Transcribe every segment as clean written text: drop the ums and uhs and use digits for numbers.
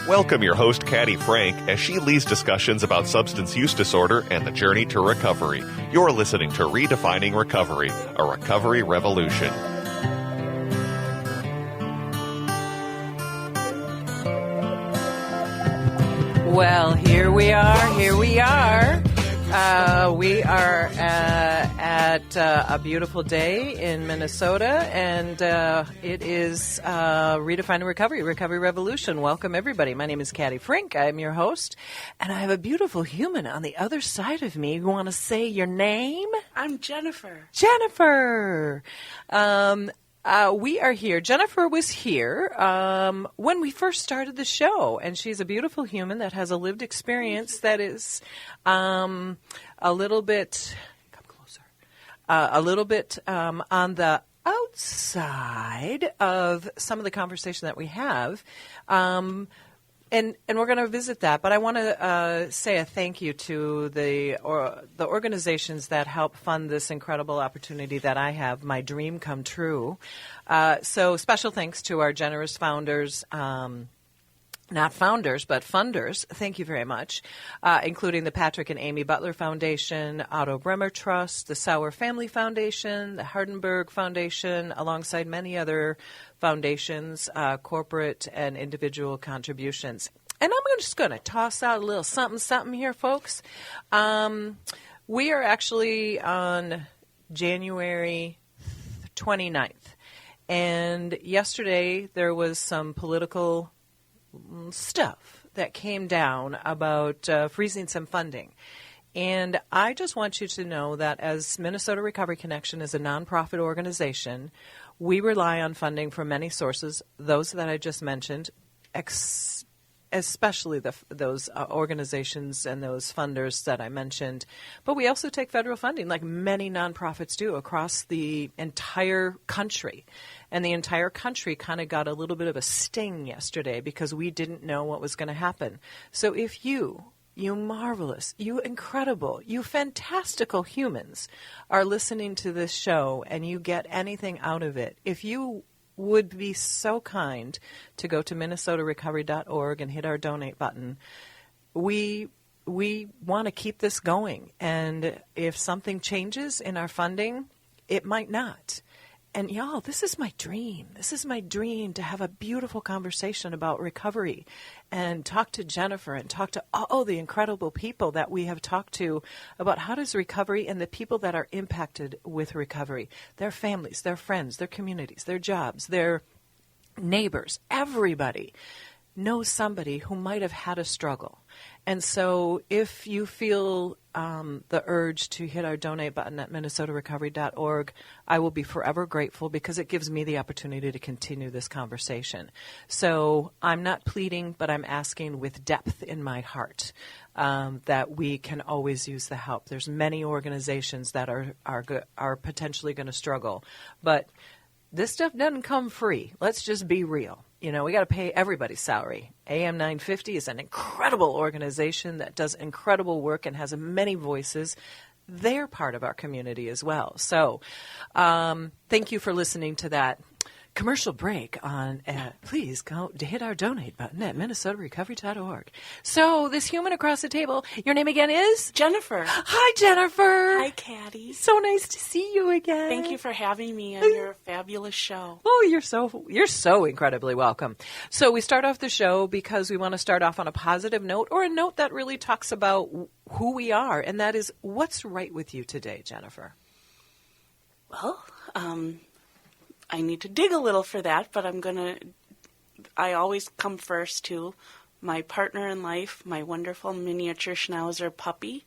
Welcome your host, Caddy Frank, as she leads discussions about substance use disorder and the journey to recovery. You're listening to Redefining Recovery, a recovery revolution. Well, here we are. We are at a beautiful day in Minnesota, and it is Redefining Recovery, Recovery Revolution. Welcome, everybody. My name is Caddy Frank. I'm your host, and I have a beautiful human on the other side of me. You want to say your name? I'm Jennifer. Jennifer! We are here. Jennifer was here when we first started the show, and she's a beautiful human that has a lived experience that is a little bit, come closer, on the outside of some of the conversation that we have. And we're going to visit that, but I want to say a thank you to the organizations that help fund this incredible opportunity that I have, my dream come true. So special thanks to our generous founders, not founders, but funders. Thank you very much, including the Patrick and Amy Butler Foundation, Otto Bremer Trust, the Sauer Family Foundation, the Hardenberg Foundation, alongside many other foundations, corporate and individual contributions. And I'm just going to toss out a little something here, folks. We are actually on January 29th. And yesterday there was some political stuff that came down about freezing some funding. And I just want you to know that as Minnesota Recovery Connection is a nonprofit organization, we rely on funding from many sources, those that I just mentioned, especially those organizations and those funders that I mentioned. But we also take federal funding, like many nonprofits do, across the entire country. And the entire country kind of got a little bit of a sting yesterday because we didn't know what was going to happen. So if you marvelous, you incredible, you fantastical humans are listening to this show and you get anything out of it, if you would be so kind to go to minnesotarecovery.org and hit our donate button, we want to keep this going. And if something changes in our funding, it might not. And y'all, this is my dream. This is my dream, to have a beautiful conversation about recovery and talk to Jennifer and talk to all the incredible people that we have talked to about how does recovery and the people that are impacted with recovery, their families, their friends, their communities, their jobs, their neighbors, everybody knows somebody who might have had a struggle. And so if you feel the urge to hit our donate button at minnesotarecovery.org, I will be forever grateful because it gives me the opportunity to continue this conversation. So I'm not pleading, but I'm asking with depth in my heart that we can always use the help. There's many organizations that are potentially going to struggle, but this stuff doesn't come free. Let's just be real. You know, we got to pay everybody's salary. AM 950 is an incredible organization that does incredible work and has many voices. They're part of our community as well. So thank you for listening to that commercial break on, please go to hit our donate button at minnesotarecovery.org. So this human across the table, your name again is? Jennifer. Hi, Jennifer. Hi, Caddy. So nice to see you again. Thank you for having me on your fabulous show. Oh, you're so incredibly welcome. So we start off the show because we want to start off on a positive note, or a note that really talks about who we are, and that is what's right with you today, Jennifer. Well, I need to dig a little for that, but I always come first to my partner in life, my wonderful miniature Schnauzer puppy.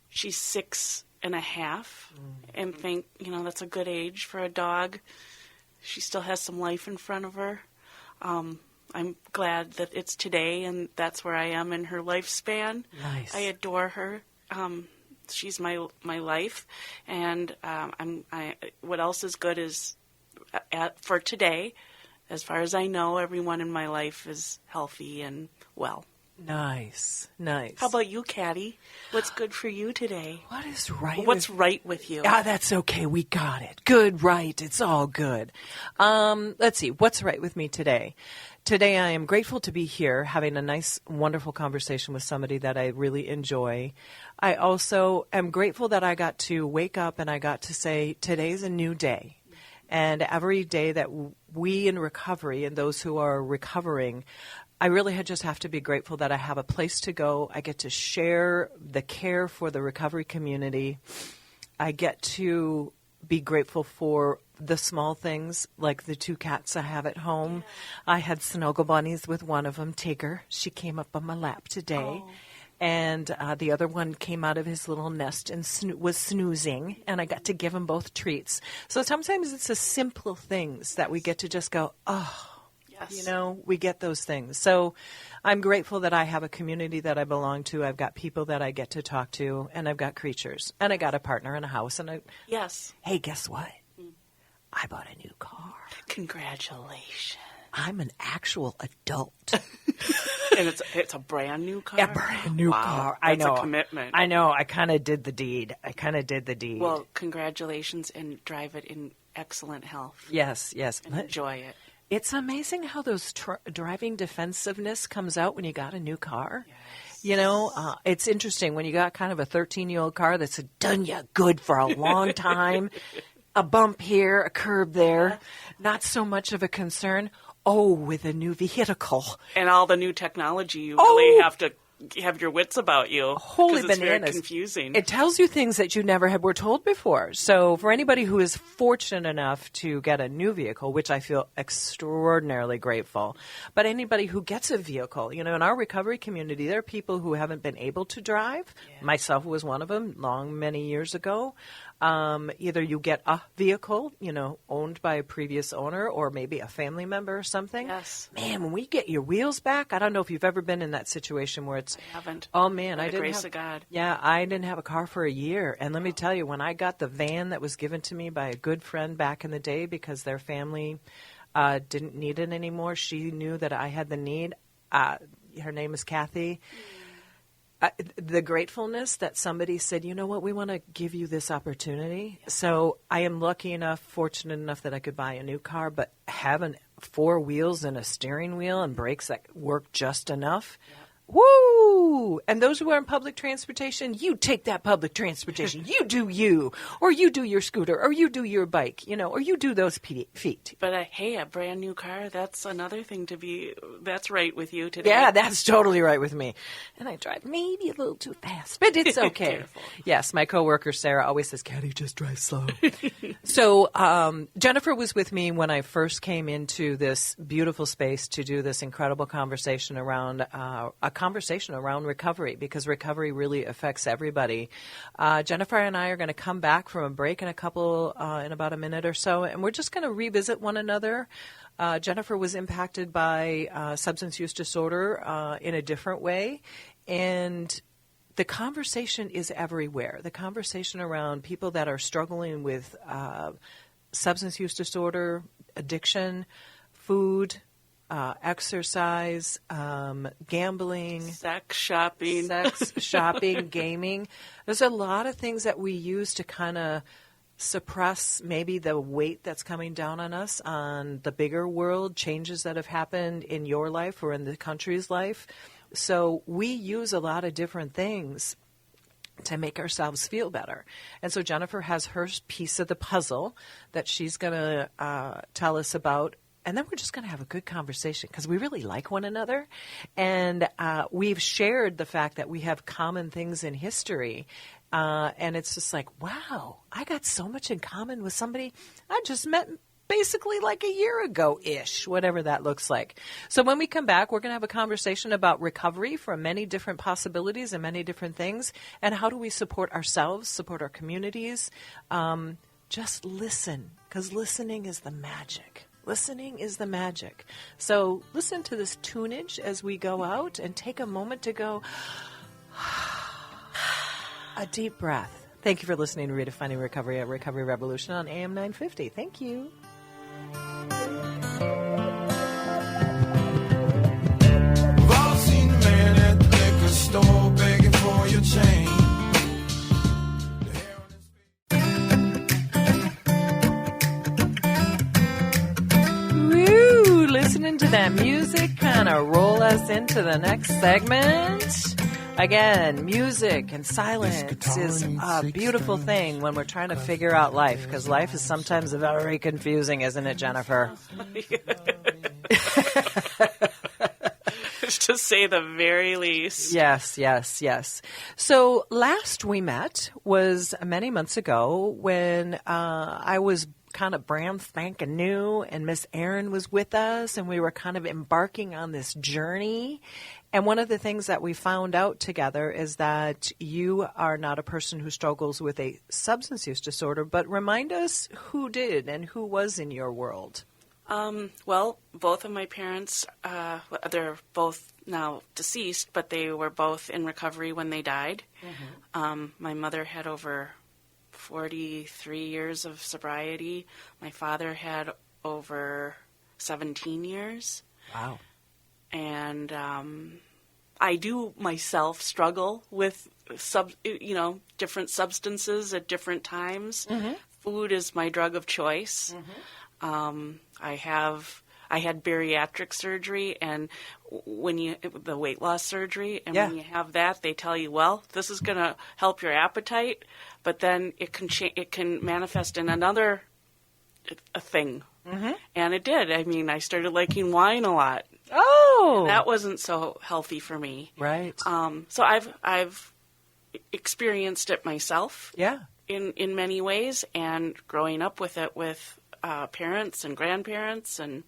She's 6.5, and that's a good age for a dog. She still has some life in front of her. I'm glad that it's today, and that's where I am in her lifespan. Nice. I adore her. She's my life, and what else is good is for today. As far as I know, everyone in my life is healthy and well. Nice, nice. How about you, Caddy? What's good for you today? What is right? What's right with you? That's okay. We got it. Good, right. It's all good. Let's see. What's right with me today? Today I am grateful to be here having a nice, wonderful conversation with somebody that I really enjoy. I also am grateful that I got to wake up and I got to say, today's a new day. And every day that we in recovery and those who are recovering, I really just have to be grateful that I have a place to go. I get to share the care for the recovery community. I get to be grateful for the small things, like the 2 cats I have at home. I had snuggle bunnies with one of them, Tigger. She came up on my lap today. And the other one came out of his little nest and was snoozing, and I got to give them both treats. So sometimes it's the simple things that we get to just go, oh, you know, we get those things. So I'm grateful that I have a community that I belong to. I've got people that I get to talk to, and I've got creatures, and I got a partner and a house. And hey, guess what? I bought a new car. Congratulations. I'm an actual adult. And it's a brand new car? A brand new car. I know. That's a commitment. I know. I kind of did the deed. Well, congratulations, and drive it in excellent health. Yes. And enjoy it. It's amazing how those driving defensiveness comes out when you got a new car. Yes. You know, it's interesting when you got kind of a 13-year-old car that's done you good for a long time. A bump here, a curb there, not so much of a concern. Oh, with a new vehicle. And all the new technology, you really have to have your wits about you. Holy bananas. It's very confusing. It tells you things that you never were told before. So for anybody who is fortunate enough to get a new vehicle, which I feel extraordinarily grateful, but anybody who gets a vehicle, you know, in our recovery community, there are people who haven't been able to drive. Yeah. Myself was one of them many years ago. Either you get a vehicle, you know, owned by a previous owner, or maybe a family member or something. Yes. Man, when we get your wheels back, I don't know if you've ever been in that situation where it's... I haven't. Oh, man. By the grace of God. Yeah, I didn't have a car for a year. And let me tell you, when I got the van that was given to me by a good friend back in the day because their family didn't need it anymore, she knew that I had the need. Her name is Kathy. The gratefulness that somebody said, you know what, we want to give you this opportunity. So I am lucky enough, fortunate enough that I could buy a new car, but having 4 wheels and a steering wheel and brakes that work just enough. Yeah. Woo! And those who are in public transportation, you take that public transportation. You do you. Or you do your scooter. Or you do your bike. You know, or you do those feet. But hey, a brand new car, that's another thing that's right with you today. Yeah, that's totally right with me. And I drive maybe a little too fast, but it's okay. Yes, my coworker Sarah always says, Caddy, just drive slow. So Jennifer was with me when I first came into this beautiful space to do this incredible conversation around recovery, because recovery really affects everybody. Jennifer and I are going to come back from a break in about a minute or so, and we're just going to revisit one another. Jennifer was impacted by substance use disorder in a different way, and the conversation is everywhere. The conversation around people that are struggling with substance use disorder, addiction, food, exercise, gambling, sex shopping, gaming. There's a lot of things that we use to kind of suppress maybe the weight that's coming down on us on the bigger world, changes that have happened in your life or in the country's life. So we use a lot of different things to make ourselves feel better. And so Jennifer has her piece of the puzzle that she's going to tell us about. And then we're just going to have a good conversation because we really like one another. And we've shared the fact that we have common things in history. And it's just like, wow, I got so much in common with somebody I just met basically like a year ago-ish, whatever that looks like. So when we come back, we're going to have a conversation about recovery from many different possibilities and many different things. And how do we support ourselves, support our communities? Just listen, because listening is the magic. Listening is the magic. So listen to this tunage as we go out and take a moment to go, a deep breath. Thank you for listening to Redefining Recovery at Recovery Revolution on AM 950. Thank you. We've all seen the man at the liquor store begging for your change. Listening to that music kind of roll us into the next segment. Again, music and silence is a beautiful thing when we're trying to figure out life, because life is sometimes very confusing, isn't it, Jennifer? To say the very least. Yes, yes, yes. So last we met was many months ago when I was kind of brand spanking new, and Miss Erin was with us, and we were kind of embarking on this journey. And one of the things that we found out together is that you are not a person who struggles with a substance use disorder, but remind us who did and who was in your world. Well, both of my parents, they're both now deceased, but they were both in recovery when they died. Mm-hmm. My mother had over 43 years of sobriety. My father had over 17 years. Wow. And I do myself struggle with different substances at different times. Mm-hmm. Food is my drug of choice. Mm-hmm. I had bariatric surgery, and the weight loss surgery, and when you have that, they tell you, well, this is going to help your appetite, but then it can manifest in another thing. Mm-hmm. And it did. I mean, I started liking wine a lot. Oh, and that wasn't so healthy for me. Right. So I've experienced it myself. Yeah. In many ways, and growing up with it with parents and grandparents, and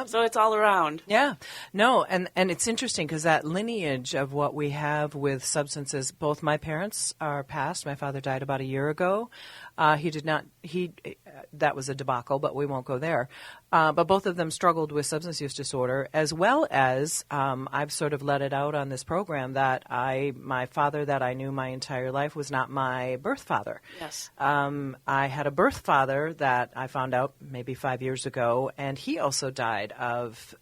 so it's all around. Yeah. No, and it's interesting because that lineage of what we have with substances, both my parents are passed. My father died about a year ago. That was a debacle, but we won't go there. But both of them struggled with substance use disorder, as well as I've sort of let it out on this program that my father that I knew my entire life was not my birth father. Yes. I had a birth father that I found out maybe 5 years ago, and he also died of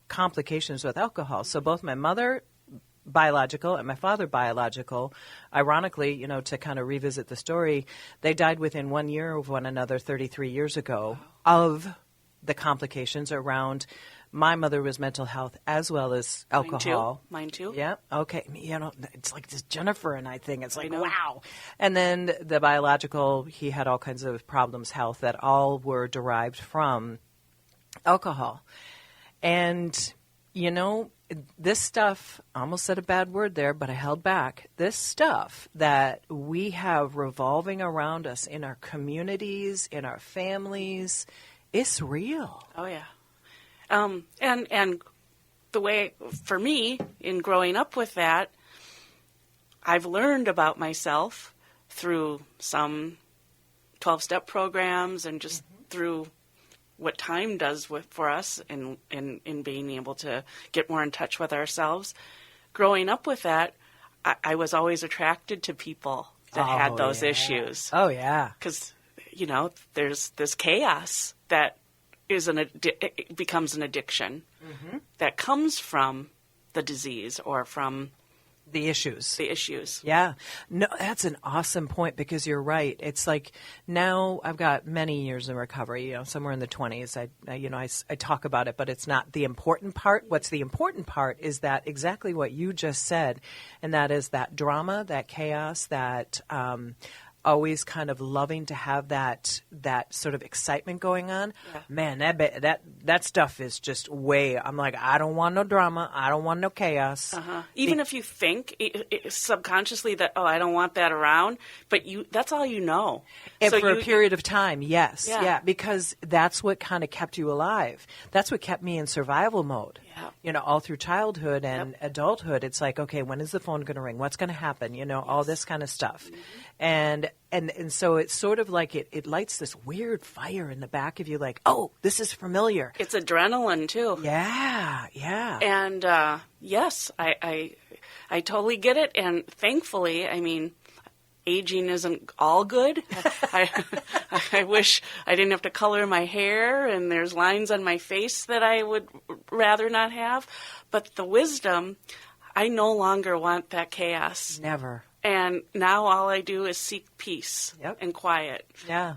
complications with alcohol. So both my mother biological and my father biological, ironically, to kind of revisit the story, they died within 1 year of one another 33 years ago of the complications around my mother was mental health as well as alcohol. Mine too. Yeah. Okay. It's like this Jennifer and I thing. It's like, wow. And then the biological, he had all kinds of problems, health, that all were derived from alcohol. And, this stuff, I almost said a bad word there, but I held back. This stuff that we have revolving around us in our communities, in our families, it's real. Oh, yeah. And the way, for me, in growing up with that, I've learned about myself through some 12-step programs and just through what time does for us in being able to get more in touch with ourselves. Growing up with that, I was always attracted to people that had those issues. Oh, yeah. Because, there's this chaos that it becomes an addiction that comes from the disease or from the issues. Yeah. No, that's an awesome point, because you're right. It's like now I've got many years in recovery, somewhere in the 20s. I talk about it, but it's not the important part. What's the important part is that exactly what you just said, and that is that drama, that chaos, that always kind of loving to have that sort of excitement going on. Yeah. Man, that stuff is just I'm like, I don't want no drama. I don't want no chaos. Even if you think subconsciously that, I don't want that around, but that's all you know. And so for a period of time, yes. Yeah, because that's what kind of kept you alive. That's what kept me in survival mode. Yeah. All through childhood and adulthood. It's like, okay, when is the phone going to ring? What's going to happen? All this kind of stuff. Mm-hmm. And so it's sort of like it lights this weird fire in the back of you, like, oh, this is familiar. It's adrenaline too. Yeah, yeah. And yes, I totally get it. And thankfully, aging isn't all good. I wish I didn't have to color my hair, and there's lines on my face that I would rather not have. But the wisdom, I no longer want that chaos. Never. And now all I do is seek peace and quiet. Yeah.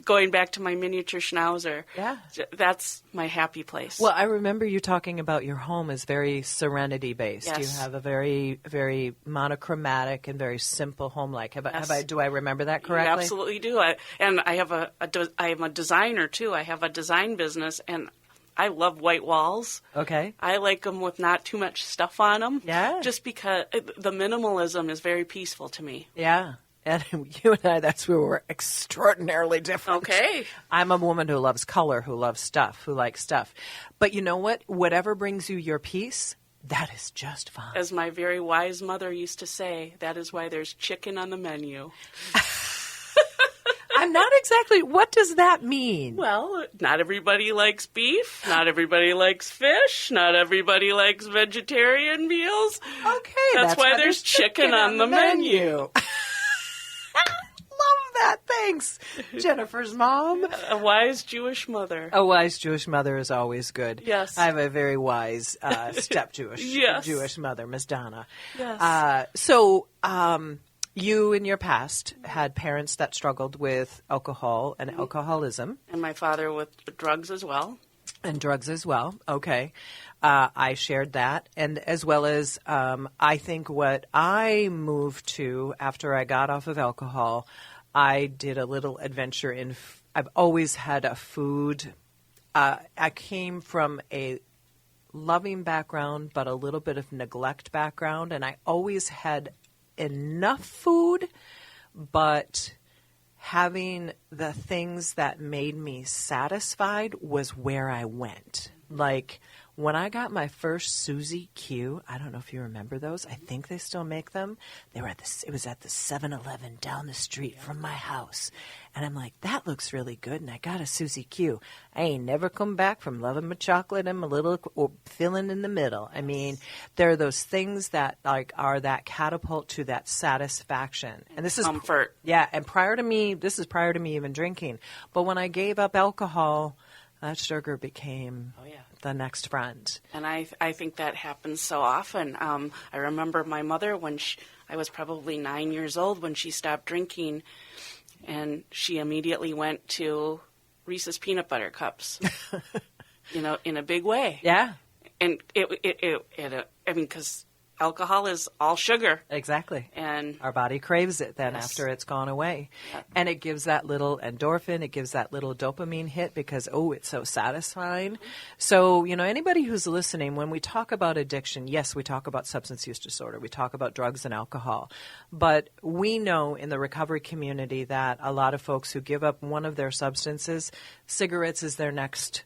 Going back to my miniature schnauzer. Yeah. That's my happy place. Well, I remember you talking about your home is very serenity based. Yes. You have a very, very monochromatic and very simple home. Like, do I remember that correctly? You absolutely do. I am a designer too. I have a design business, and I love white walls. Okay. I like them with not too much stuff on them. Yeah. Just because the minimalism is very peaceful to me. Yeah. And you and I, that's where we're extraordinarily different. Okay. I'm a woman who loves color, who loves stuff, who likes stuff. But you know what? Whatever brings you your peace, that is just fine. As my very wise mother used to say, that is why there's chicken on the menu. I'm not exactly. What does that mean? Well, not everybody likes beef. Not everybody likes fish. Not everybody likes vegetarian meals. Okay. That's why there's chicken on the menu. Love that. Thanks, Jennifer's mom. A wise Jewish mother. A wise Jewish mother is always good. Yes. I have a very wise step-Jewish Yes. Jewish mother, Miss Donna. Yes. You in your past had parents that struggled with alcohol and alcoholism. And my father with drugs as well. And drugs as well. Okay. I shared that. And as well as I think what I moved to after I got off of alcohol, I did a little adventure in I've always had a food. I came from a loving background, but a little bit of neglect background. And I always had enough food, but having the things that made me satisfied was where I went. Like when I got my first Suzy Q, I don't know if you remember those. I think they still make them. They were it was at the 7-Eleven down the street from my house. And I'm like, that looks really good. And I got a Suzy Q. I ain't never come back from loving my chocolate and my little or filling in the middle. I mean, there are those things that like are that catapult to that satisfaction. And this is comfort. Yeah. And this is prior to me even drinking. But when I gave up alcohol, that sugar became the next friend. And I think that happens so often. I remember my mother when I was probably 9 years old when she stopped drinking, and she immediately went to Reese's peanut butter cups, in a big way. Yeah. And because alcohol is all sugar. Exactly. And our body craves it then after it's gone away. Yeah. And it gives that little endorphin, it gives that little dopamine hit because, it's so satisfying. So, anybody who's listening, when we talk about addiction, yes, we talk about substance use disorder, we talk about drugs and alcohol. But we know in the recovery community that a lot of folks who give up one of their substances, cigarettes is their next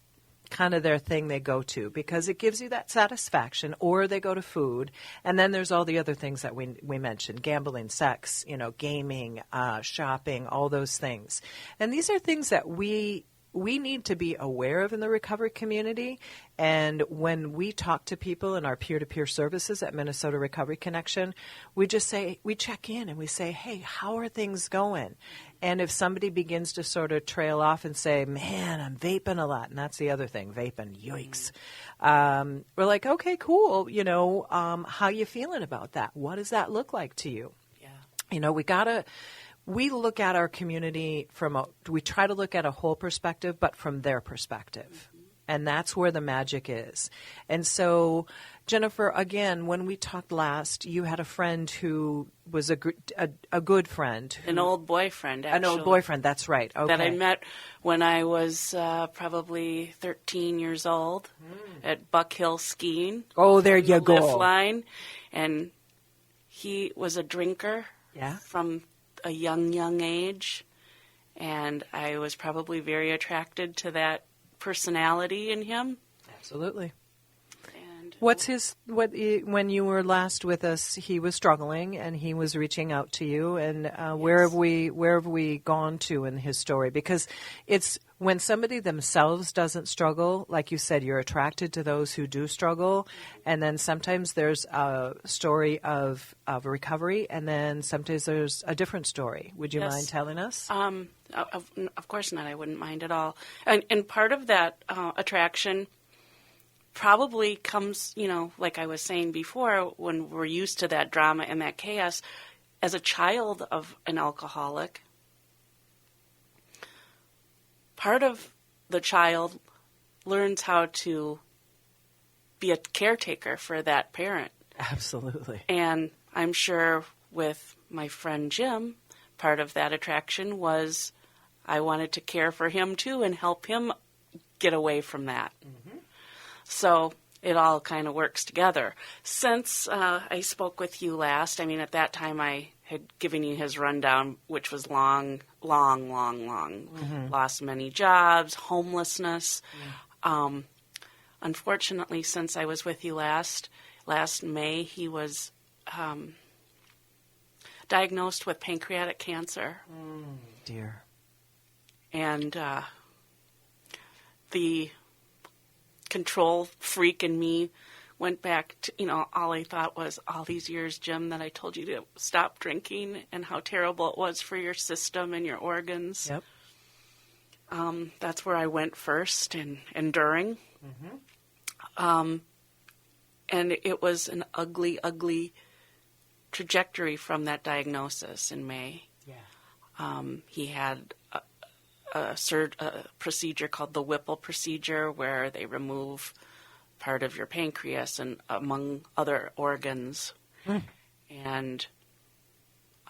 kind of their thing they go to because it gives you that satisfaction, or they go to food. And then there's all the other things that we mentioned, gambling, sex, gaming, shopping, all those things. And these are things that we need to be aware of in the recovery community. And when we talk to people in our peer-to-peer services at Minnesota Recovery Connection, we check in and we say, hey, how are things going? And if somebody begins to sort of trail off and say, man, I'm vaping a lot, and that's the other thing, vaping, yikes. We're like, okay, cool. How you feeling about that? What does that look like to you? Yeah. We look at our community we try to look at a whole perspective, but from their perspective. Mm-hmm. And that's where the magic is. And so, Jennifer, again, when we talked last, you had a friend who was a good friend. An old boyfriend, actually. An old boyfriend, that's right. Okay. That I met when I was probably 13 years old at Buck Hill skiing. Oh, there you go. Lift line. And he was a drinker from a young age, and I was probably very attracted to that personality in him. Absolutely. And when you were last with us, he was struggling and he was reaching out to you, and where have we gone to in his story? Because it's when somebody themselves doesn't struggle, like you said, you're attracted to those who do struggle, and then sometimes there's a story of recovery, and then sometimes there's a different story. Would you mind telling us? Of course not. I wouldn't mind at all. And part of that attraction probably comes, like I was saying before, when we're used to that drama and that chaos. as a child of an alcoholic, part of the child learns how to be a caretaker for that parent. Absolutely. And I'm sure with my friend Jim, part of that attraction was I wanted to care for him too and help him get away from that. Mm-hmm. So it all kind of works together. Since I spoke with you last, I mean, at that time I had given you his rundown, which was long. Mm-hmm. Lost many jobs, homelessness. Mm. Unfortunately, since I was with you last May, he was diagnosed with pancreatic cancer. Dear. And the control freak in me went back to, all I thought was all these years, Jim, that I told you to stop drinking and how terrible it was for your system and your organs. Yep. That's where I went first and during. Mm-hmm. And it was an ugly, ugly trajectory from that diagnosis in May. Yeah. He had a procedure called the Whipple procedure where they remove part of your pancreas and among other organs. Mm. And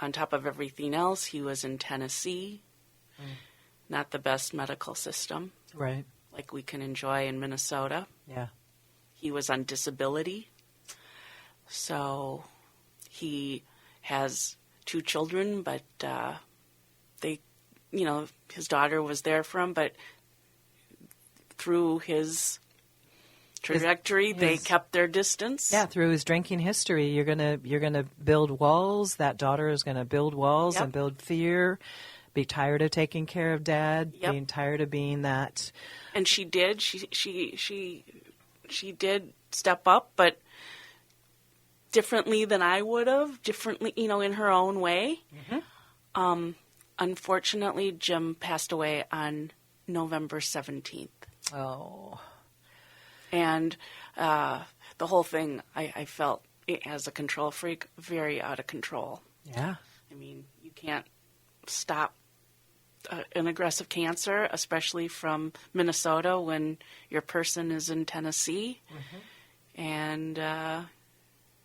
on top of everything else, he was in Tennessee. Not the best medical system. Right. Like we can enjoy in Minnesota. Yeah. He was on disability. So he has 2 children, but they, his daughter was there for him, but through his trajectory, they kept their distance. Yeah, through his drinking history, you're gonna build walls. That daughter is gonna build walls and build fear. Be tired of taking care of Dad. Yep. Being tired of being that. And she did. She did step up, but differently than I would have. Differently, in her own way. Mm-hmm. Unfortunately, Jim passed away on November 17th. Oh. And the whole thing, I felt, as a control freak, very out of control. Yeah. I mean, you can't stop an aggressive cancer, especially from Minnesota when your person is in Tennessee. Mm-hmm. And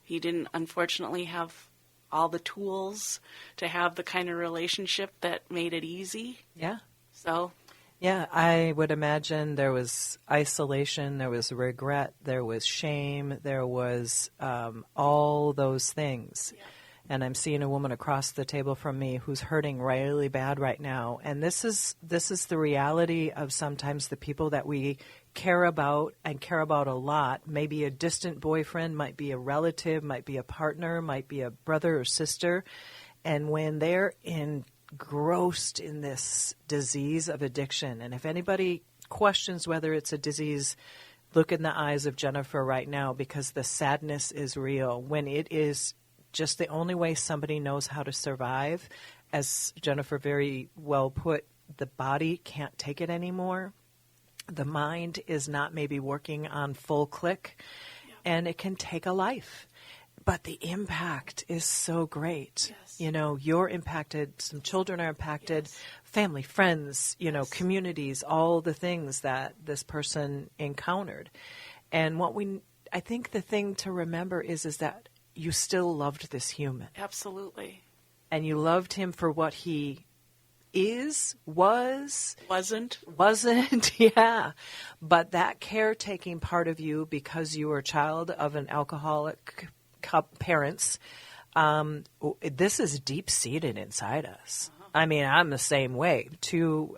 he didn't, unfortunately, have all the tools to have the kind of relationship that made it easy. Yeah. So. Yeah, I would imagine there was isolation, there was regret, there was shame, there was all those things. Yeah. And I'm seeing a woman across the table from me who's hurting really bad right now. And this is the reality of sometimes the people that we care about and care about a lot. Maybe a distant boyfriend, might be a relative, might be a partner, might be a brother or sister. And when they're engrossed in this disease of addiction, and if anybody questions whether it's a disease, look in the eyes of Jennifer right now, because the sadness is real. When it is just the only way somebody knows how to survive, as Jennifer very well put, the body can't take it anymore. The mind is not maybe working on full click, and it can take a life. But the impact is so great. Yes. You're impacted, some children are impacted, yes. Family, friends, yes. Communities, all the things that this person encountered. And I think the thing to remember is that you still loved this human. Absolutely. And you loved him for what he wasn't, yeah. But that caretaking part of you, because you were a child of an alcoholic parents, this is deep-seated inside us. Uh-huh. I mean, I'm the same way. 2,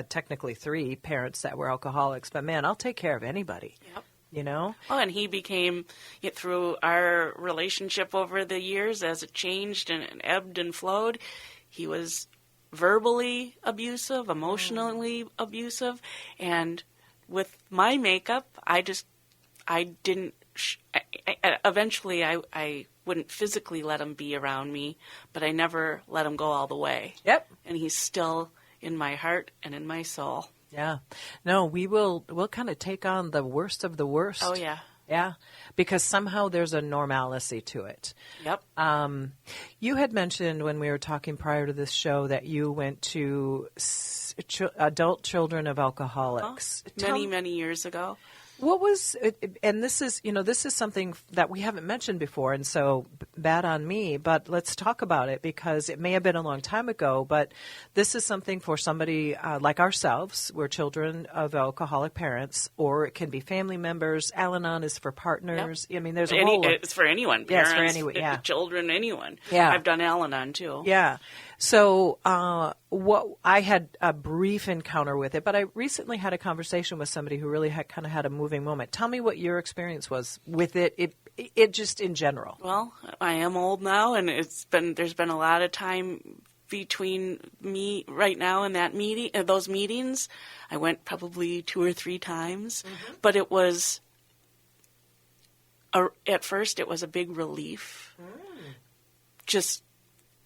technically 3 parents that were alcoholics, but man, I'll take care of anybody. Yep. Well, and he became, through our relationship over the years, as it changed and ebbed and flowed, he was verbally abusive, emotionally abusive, and with my makeup, eventually I wouldn't physically let him be around me, but I never let him go all the way. Yep. And he's still in my heart and in my soul. Yeah. No, we'll kind of take on the worst of the worst. Oh, yeah. Yeah, because somehow there's a normalcy to it. Yep. You had mentioned when we were talking prior to this show that you went to adult children of alcoholics. Many years ago. What was, and this is something that we haven't mentioned before, and so bad on me, but let's talk about it because it may have been a long time ago, but this is something for somebody like ourselves. We're children of alcoholic parents, or it can be family members. Al-Anon is for partners. Yep. I mean, there's a whole... It's for anyone. Parents, for anyone, yeah. Children, anyone. Yeah. I've done Al-Anon, too. Yeah. So what I had a brief encounter with it, but I recently had a conversation with somebody who really had a moving moment. Tell me what your experience was with it. It just in general. Well, I am old now, and there's been a lot of time between me right now and that those meetings. I went probably 2 or 3 times, but it was at first it was a big relief, just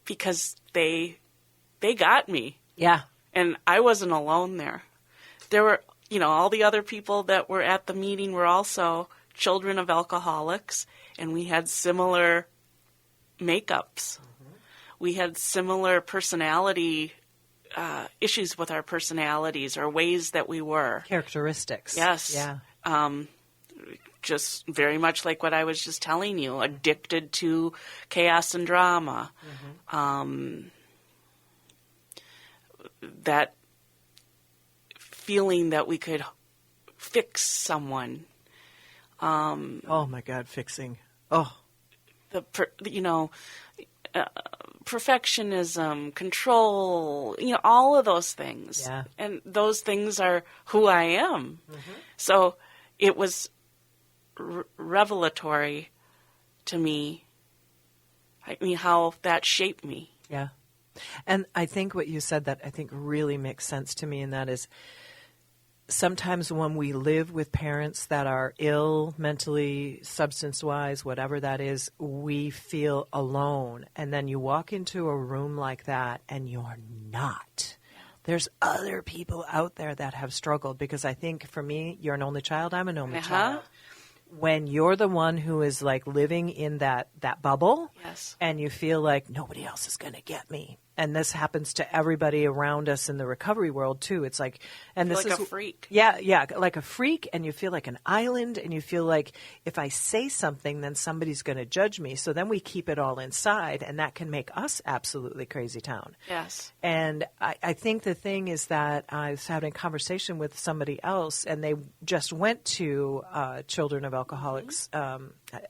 because they got me. Yeah. And I wasn't alone there. There were, all the other people that were at the meeting were also children of alcoholics, and we had similar makeups. We had similar personality issues with our personalities or ways that we were. Characteristics. Yes. Yeah. Just very much like what I was just telling you, addicted to chaos and drama. That feeling that we could fix someone. Oh my God, fixing. Oh. Perfectionism, control, all of those things. Yeah. And those things are who I am. So it was revelatory to me. I mean, how that shaped me. Yeah. And I think what you said that I think really makes sense to me, and that is sometimes when we live with parents that are ill mentally, substance-wise, whatever that is, we feel alone. And then you walk into a room like that and you're not. There's other people out there that have struggled, because I think for me, you're an only child, I'm an only child. When you're the one who is like living in that bubble, yes, and you feel like nobody else is going to get me. And this happens to everybody around us in the recovery world too. It's like, and this like is a freak. Yeah, like a freak, and you feel like an island, and you feel like if I say something, then somebody's going to judge me. So then we keep it all inside, and that can make us absolutely crazy town. Yes. And I think the thing is that I was having a conversation with somebody else, and they just went to children of alcoholics,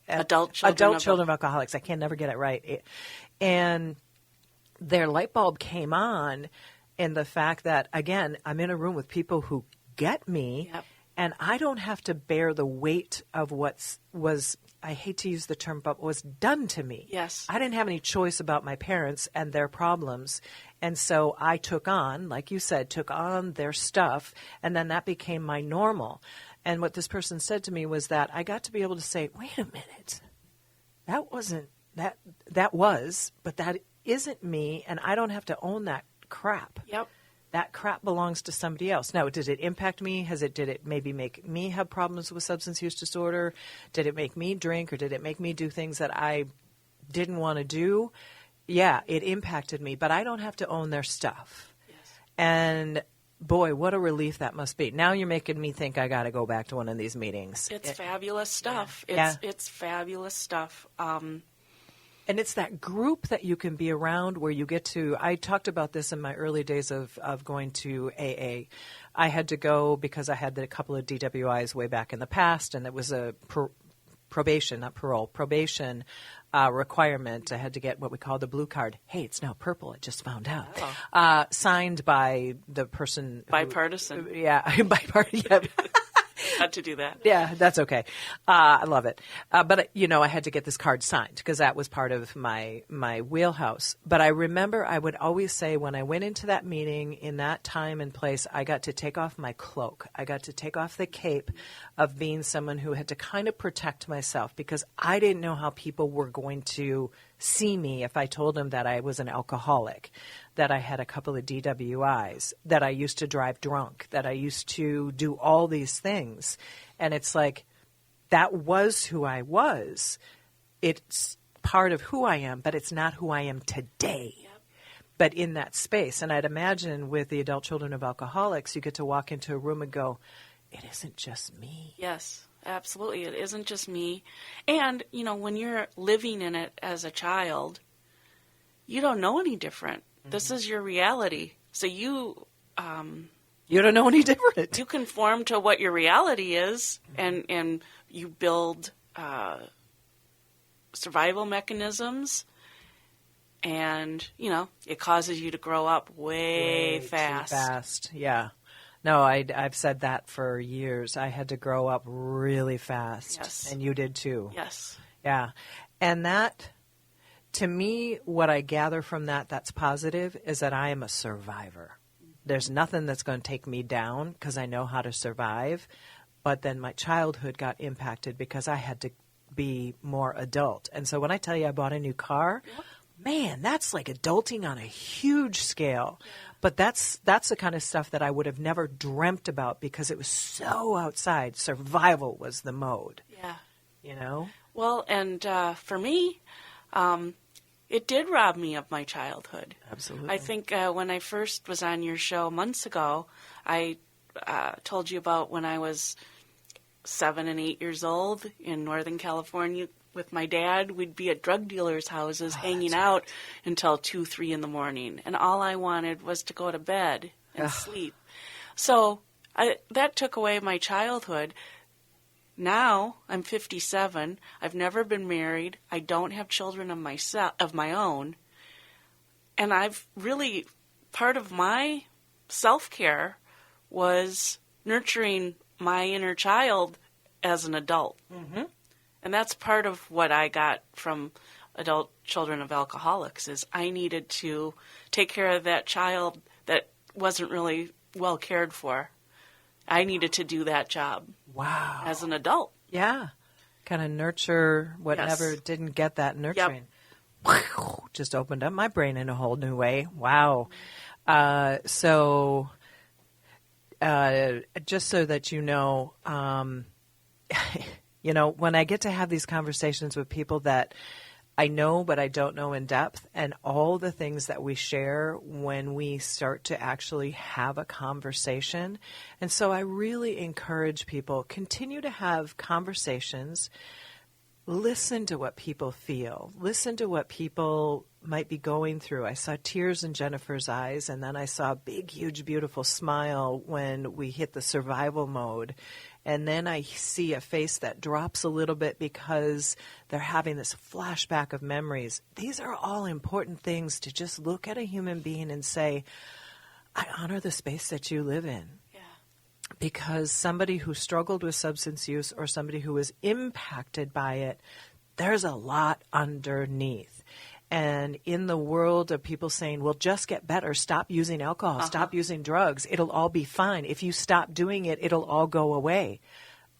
adult children of alcoholics. I can never get it right. And their light bulb came on in the fact that, again, I'm in a room with people who get me, yep, and I don't have to bear the weight of what was, I hate to use the term, but was done to me. Yes. I didn't have any choice about my parents and their problems. And so I took on, like you said, their stuff, and then that became my normal. And what this person said to me was that I got to be able to say, wait a minute, that wasn't, that was, but that isn't me, and I don't have to own that crap. Yep. That crap belongs to somebody else. Now, did it impact me? Did it maybe make me have problems with substance use disorder? Did it make me drink, or did it make me do things that I didn't want to do? Yeah, it impacted me, but I don't have to own their stuff. Yes. And boy, what a relief that must be. Now you're making me think I got to go back to one of these meetings. It's fabulous stuff. Yeah. It's fabulous stuff. And it's that group that you can be around where you get to, I talked about this in my early days of going to AA. I had to go because I had a couple of DWIs way back in the past, and it was a probation requirement. I had to get what we call the blue card. Hey, it's now purple. I just found out. Signed by the person. Bipartisan. Bipartisan. Yeah. Had to do that. Yeah, that's okay. I love it. But, I had to get this card signed because that was part of my wheelhouse. But I remember I would always say when I went into that meeting in that time and place, I got to take off my cloak. I got to take off the cape of being someone who had to kind of protect myself, because I didn't know how people were going to see me if I told them that I was an alcoholic, that I had a couple of DWIs, that I used to drive drunk, that I used to do all these things. And it's like, that was who I was. It's part of who I am, but it's not who I am today. Yep. But in that space, and I'd imagine with the adult children of alcoholics, you get to walk into a room and go, it isn't just me. Yes, absolutely. It isn't just me. And, you know, when you're living in it as a child, you don't know any different. Mm-hmm. This is your reality. So you don't know any different. You conform to what your reality is, and you build survival mechanisms, and, you know, it causes you to grow up way fast. Too fast, yeah. No, I've said that for years. I had to grow up really fast. Yes. And you did too. Yes. Yeah. And that, to me, what I gather from that's positive is that I am a survivor. There's nothing that's going to take me down because I know how to survive. But then my childhood got impacted because I had to be more adult. And so when I tell you I bought a new car, man, that's like adulting on a huge scale. But that's the kind of stuff that I would have never dreamt about because it was so outside. Survival was the mode. Yeah. You know? Well, and for me, it did rob me of my childhood. Absolutely. I think when I first was on your show months ago, I told you about when I was 7 and 8 years old in Northern California with my dad. We'd be at drug dealers' houses hanging out until 2, 3 in the morning. And all I wanted was to go to bed and sleep. So that took away my childhood. Now I'm 57. I've never been married. I don't have children of my own. And I've really, part of my self-care was nurturing my inner child as an adult. Mm-hmm. And that's part of what I got from adult children of alcoholics is I needed to take care of that child that wasn't really well cared for. I needed to do that job. Wow. As an adult. Yeah. Kind of nurture what never didn't get that nurturing. Yep. Just opened up my brain in a whole new way. Wow. So just so that you know, you know, when I get to have these conversations with people that I know but I don't know in depth, and all the things that we share when we start to actually have a conversation. And so I really encourage people, continue to have conversations. Listen to what people feel. Listen to what people might be going through. I saw tears in Jennifer's eyes, and then I saw a big, huge, beautiful smile when we hit the survival mode. And then I see a face that drops a little bit because they're having this flashback of memories. These are all important things to just look at a human being and say, I honor the space that you live in. Because somebody who struggled with substance use or somebody who was impacted by it, there's a lot underneath. And in the world of people saying, well, just get better, stop using alcohol, stop using drugs, it'll all be fine. If you stop doing it, it'll all go away.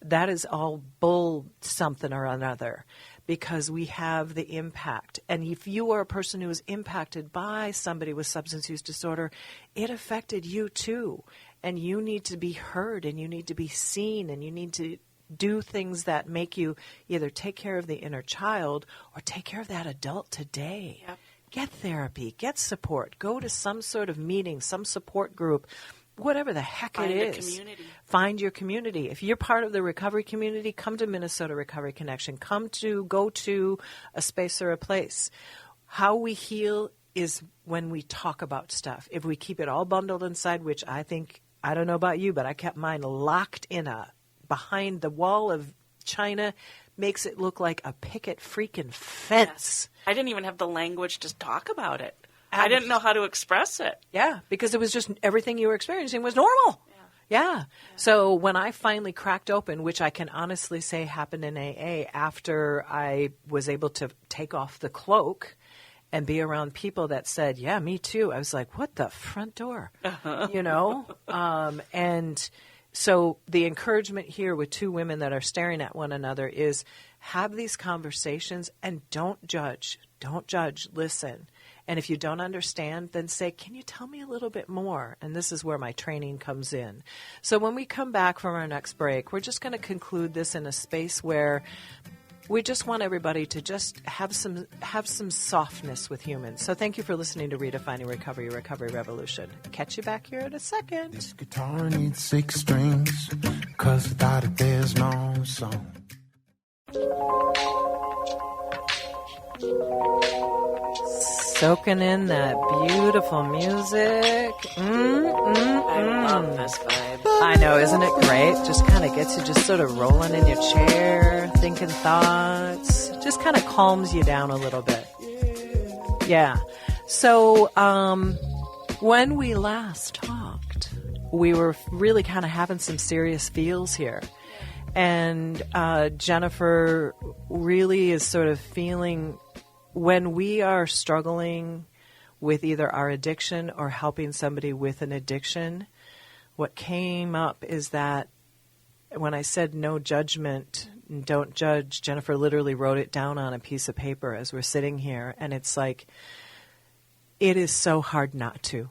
That is all bull something or another, because we have the impact. And if you are a person who is impacted by somebody with substance use disorder, it affected you too. And you need to be heard, and you need to be seen, and you need to do things that make you either take care of the inner child or take care of that adult today. Yep. Get therapy, get support, go to some sort of meeting, some support group, whatever the heck it is. Find a community. Find your community. If you're part of the recovery community, come to Minnesota Recovery Connection. Go to a space or a place. How we heal is when we talk about stuff. If we keep it all bundled inside, which I think, I don't know about you, but I kept mine locked in behind the wall of China, makes it look like a picket freaking fence. Yes. I didn't even have the language to talk about it. I didn't know how to express it. Yeah, because it was just everything you were experiencing was normal. Yeah. So when I finally cracked open, which I can honestly say happened in AA after I was able to take off the cloak and be around people that said, yeah, me too. I was like, what the front door? You know? And so the encouragement here with two women that are staring at one another is have these conversations and don't judge. Don't judge. Listen. And if you don't understand, then say, can you tell me a little bit more? And this is where my training comes in. So when we come back from our next break, we're just going to conclude this in a space where we just want everybody to just have some softness with humans. So thank you for listening to Redefining Recovery, Recovery Revolution. Catch you back here in a second. This guitar needs 6 strings, 'cause without it there's no song. Soaking in that beautiful music. I love this vibe. I know, isn't it great? Just kind of gets you just sort of rolling in your chair, thinking thoughts. Just kind of calms you down a little bit. Yeah. So when we last talked, we were really kind of having some serious feels here. And Jennifer really is sort of feeling when we are struggling with either our addiction or helping somebody with an addiction, what came up is that when I said no judgment, don't judge, Jennifer literally wrote it down on a piece of paper as we're sitting here. And it's like, it is so hard not to.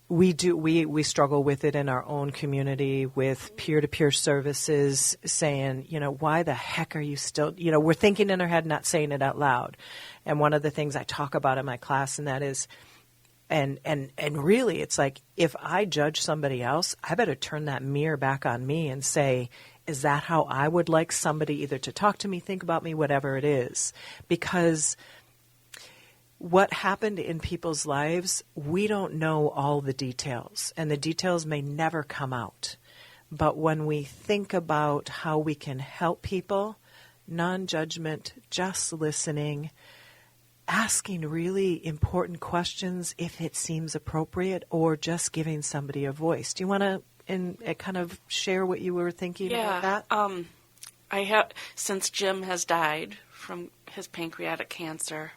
We struggle with it in our own community with peer-to-peer services saying, why the heck are you still, we're thinking in our head, not saying it out loud. And one of the things I talk about in my class, and that is, and really it's like, if I judge somebody else, I better turn that mirror back on me and say, is that how I would like somebody either to talk to me, think about me, whatever it is? Because what happened in people's lives, we don't know all the details, and the details may never come out. But when we think about how we can help people, non-judgment, just listening, asking really important questions if it seems appropriate, or just giving somebody a voice. Do you want to kind of share what you were thinking about that? I have, since Jim has died from his pancreatic cancer,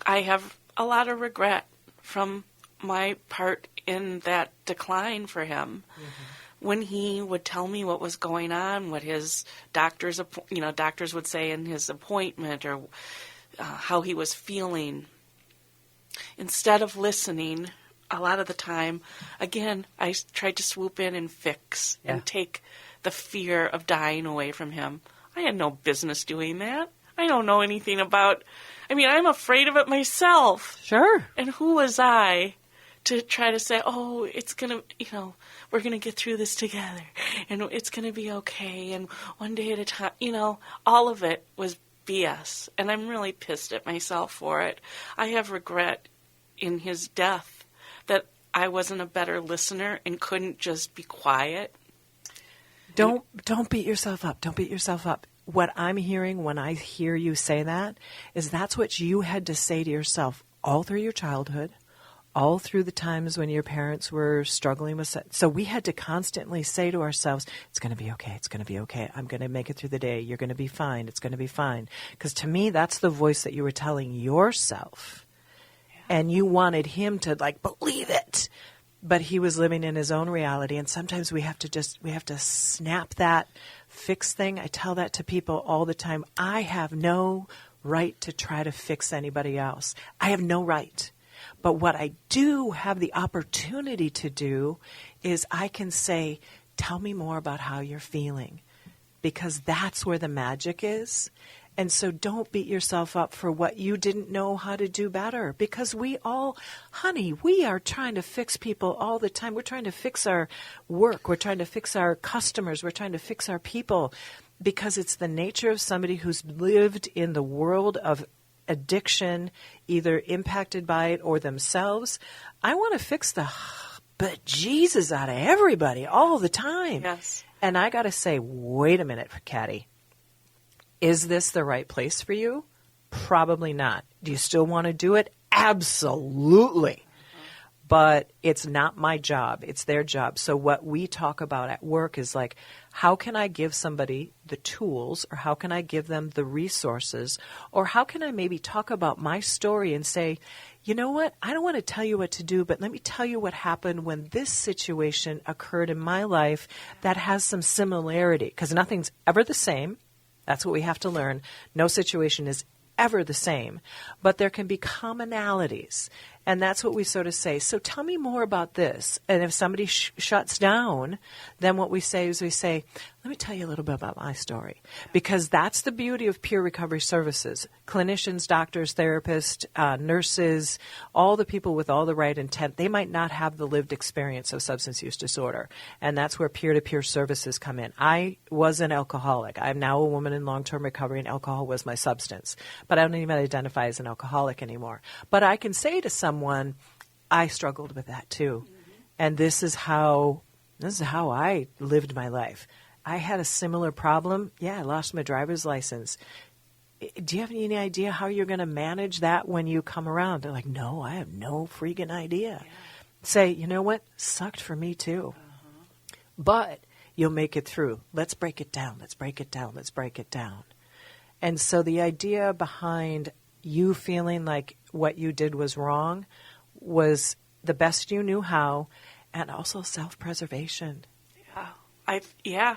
I have a lot of regret from my part in that decline for him. Mm-hmm. When he would tell me what was going on, what his doctors would say in his appointment, or how he was feeling, instead of listening, a lot of the time, again, I tried to swoop in and fix and take the fear of dying away from him. I had no business doing that. I don't know anything about, I'm afraid of it myself. Sure. And who was I to try to say, oh, it's going to, we're going to get through this together, and it's going to be okay, and one day at a time, all of it was BS, and I'm really pissed at myself for it. I have regret in his death that I wasn't a better listener and couldn't just be quiet. Don't beat yourself up. Don't beat yourself up. What I'm hearing when I hear you say that is that's what you had to say to yourself all through your childhood, all through the times when your parents were struggling with it. So we had to constantly say to ourselves, it's going to be okay. It's going to be okay. I'm going to make it through the day. You're going to be fine. It's going to be fine. Because to me, that's the voice that you were telling yourself. Yeah. And you wanted him to believe it. But he was living in his own reality. And sometimes we have to snap that fix thing. I tell that to people all the time. I have no right to try to fix anybody else. I have no right. But what I do have the opportunity to do is I can say, tell me more about how you're feeling, because that's where the magic is. And so don't beat yourself up for what you didn't know how to do better, because we are trying to fix people all the time. We're trying to fix our work. We're trying to fix our customers. We're trying to fix our people, because it's the nature of somebody who's lived in the world of addiction, either impacted by it or themselves. I want to fix the bejesus out of everybody all the time. Yes. And I got to say, wait a minute, Caddy. Is this the right place for you? Probably not. Do you still want to do it? Absolutely. But it's not my job. It's their job. So what we talk about at work is how can I give somebody the tools, or how can I give them the resources, or how can I maybe talk about my story and say, you know what, I don't want to tell you what to do, but let me tell you what happened when this situation occurred in my life that has some similarity, because nothing's ever the same. That's what we have to learn. No situation is ever the same, but there can be commonalities. And that's what we sort of say. So tell me more about this. And if somebody shuts down, then what we say is we say, let me tell you a little bit about my story. Because that's the beauty of peer recovery services. Clinicians, doctors, therapists, nurses, all the people with all the right intent, they might not have the lived experience of substance use disorder. And that's where peer-to-peer services come in. I was an alcoholic. I'm now a woman in long-term recovery, and alcohol was my substance. But I don't even identify as an alcoholic anymore. But I can say to someone, I struggled with that too. And this is how I lived my life. I had a similar problem. Yeah, I lost my driver's license. Do you have any idea how you're going to manage that when you come around? They're like, no, I have no freaking idea. Yeah. Say, you know what? Sucked for me too. But you'll make it through. Let's break it down. Let's break it down. Let's break it down. And so the idea behind you feeling like what you did was wrong was the best you knew how, and also self-preservation. Yeah.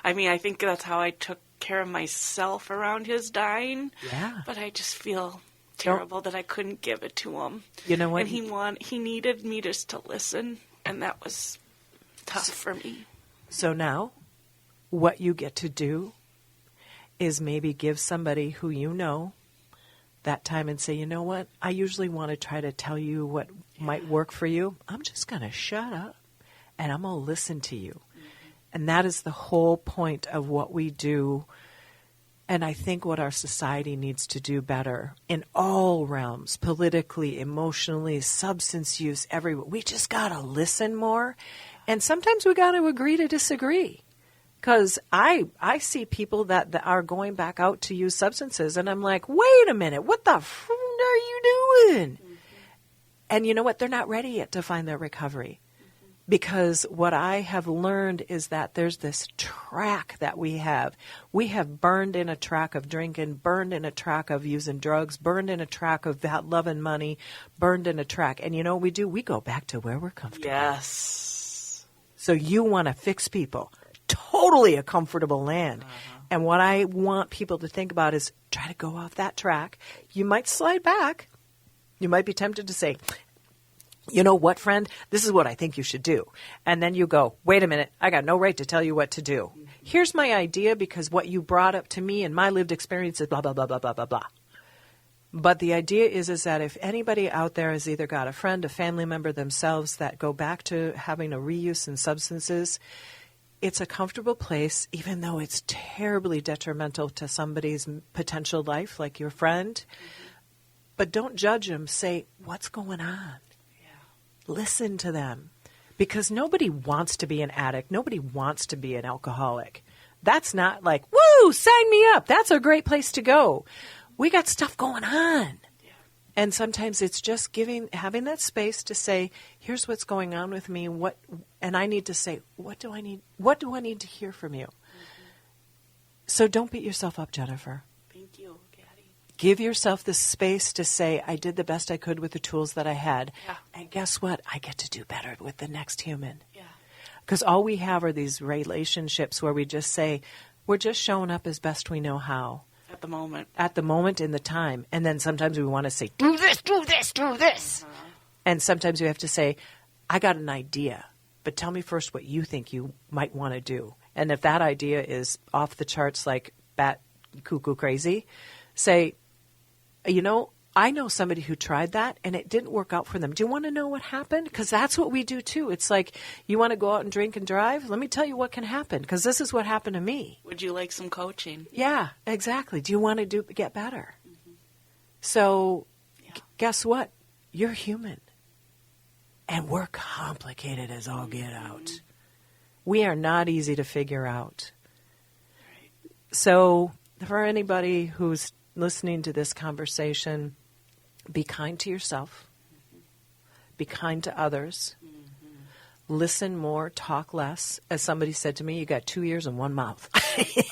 I mean, I think that's how I took care of myself around his dying. Yeah. But I just feel terrible that I couldn't give it to him. You know what? And he needed me just to listen, and that was tough for me. So now, what you get to do is maybe give somebody who you know that time and say, you know what? I usually want to try to tell you what might work for you. I'm just going to shut up, and I'm going to listen to you. And that is the whole point of what we do. And I think what our society needs to do better in all realms, politically, emotionally, substance use, everywhere. We just got to listen more. And sometimes we got to agree to disagree. Because I see people that are going back out to use substances, and I'm like, wait a minute, what the f*** are you doing? And you know what? They're not ready yet to find their recovery. Because what I have learned is that there's this track that we have. We have burned in a track of drinking, burned in a track of using drugs, burned in a track of loving money, burned in a track. And you know what we do? We go back to where we're comfortable. Yes. So you want to fix people. Totally a comfortable land. And what I want people to think about is try to go off that track. You might slide back. You might be tempted to say, you know what, friend? This is what I think you should do. And then you go, wait a minute, I got no right to tell you what to do. Here's my idea because what you brought up to me and my lived experience is blah, blah, blah, blah, blah, blah, blah. But the idea is that if anybody out there has either got a friend, a family member themselves that go back to having a reuse in substances, it's a comfortable place, even though it's terribly detrimental to somebody's potential life, like your friend. But don't judge them. Say, what's going on? Listen to them, because nobody wants to be an addict. Nobody wants to be an alcoholic. That's not like, woo, sign me up. That's a great place to go. We got stuff going on. Yeah. And sometimes it's just having that space to say, here's what's going on with me. And I need to say, what do I need to hear from you? So don't beat yourself up, Jennifer. Thank you. Give yourself the space to say, I did the best I could with the tools that I had. Yeah. And guess what? I get to do better with the next human. Yeah. Because all we have are these relationships where we just say, we're just showing up as best we know how. At the moment. At the moment in the time. And then sometimes we want to say, do this, do this, do this. And sometimes we have to say, I got an idea, but tell me first what you think you might want to do. And if that idea is off the charts like bat cuckoo crazy, say, you know, I know somebody who tried that and it didn't work out for them. Do you want to know what happened? Because that's what we do too. It's like, you want to go out and drink and drive? Let me tell you what can happen, because this is what happened to me. Would you like some coaching? Yeah, exactly. Do you want to get better? So guess what? You're human. And we're complicated as all get out. We are not easy to figure out. So for anybody who's listening to this conversation, be kind to yourself. Be kind to others. Listen more, talk less. As somebody said to me, you got 2 ears and one mouth.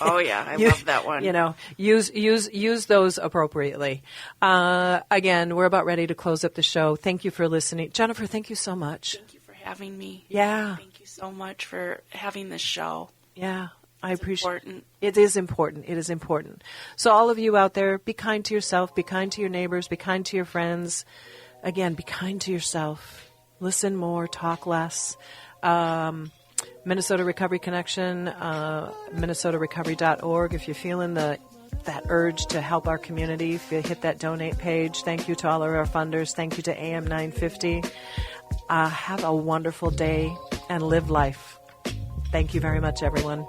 Oh yeah, I love that one. You know, use those appropriately. Again, we're about ready to close up the show. Thank you for listening. Jennifer, thank you so much. Thank you for having me. Yeah. Thank you so much for having this show. Yeah. I appreciate important. it. Is important. It is important. So all of you out there, be kind to yourself, be kind to your neighbors, be kind to your friends. Again, be kind to yourself. Listen more, talk less. Minnesota Recovery Connection, minnesotarecovery.org. If you're feeling that urge to help our community, if you hit that donate page, thank you to all of our funders. Thank you to AM 950. Have a wonderful day and live life. Thank you very much, everyone.